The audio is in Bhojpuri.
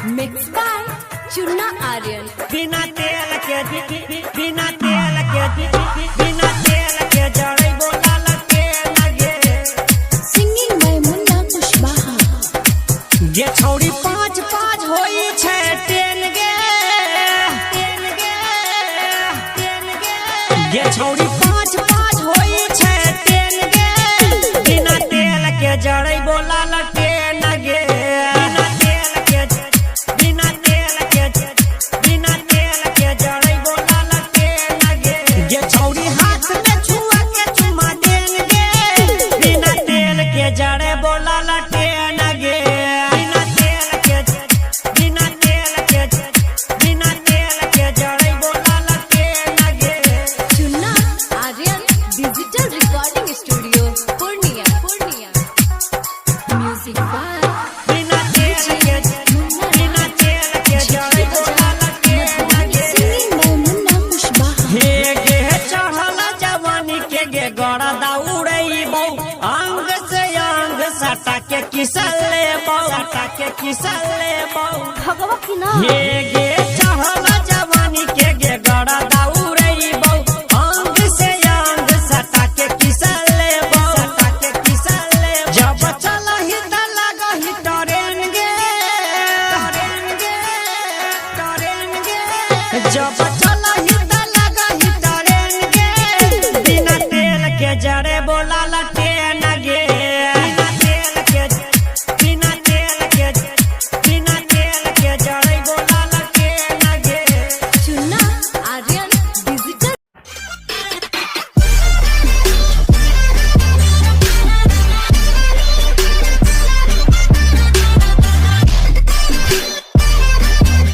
Mix by Chunna Aryan. बिना तेल के बिना तेल के बिना तेल के जड़ई बोला लगे लगे। सिंगिंग बाय मुन्ना कुशवाहा। ये छौड़ी पाँच पाँच होई छे टेन गे टेन गे टेन गे। ये छौड़ी पाँच पाँच होई छे टेन गे। बिना तेल के जड़ई बोला लगे लगे। बिना तेल के बिना तेल के बिना तेल के जड़ई बोला लगे लगे। ये छौड़ी हाथ में छुआ के चुमा देंगे। बिना तेल के जड़े बोला लगे लगे। बिना तेल के बिना तेल के बिना तेल के जड़ई बोला लगे लगे। Chunna Aryan digital recording studio Purnia Purnia. Music by बिना तेल के बिना तेल के जड़ई बोला लगे लगे। सिंगिंग बाय मुन्ना कुशवाहा। हे गे चढ़ल जवानी के गे गड़ा दौड़ई बौ। अंग से अंग सटा के किसले बौ सटा के किसले बौ। भगवा की ना हे गे चढ़ल जवानी के गे गड़ा दौड़ई बौ। अंग से अंग सटा के किसले बौ सटा के किसले। जब चलही त लगही टरेन गे टरेन गे टरेन गे। जब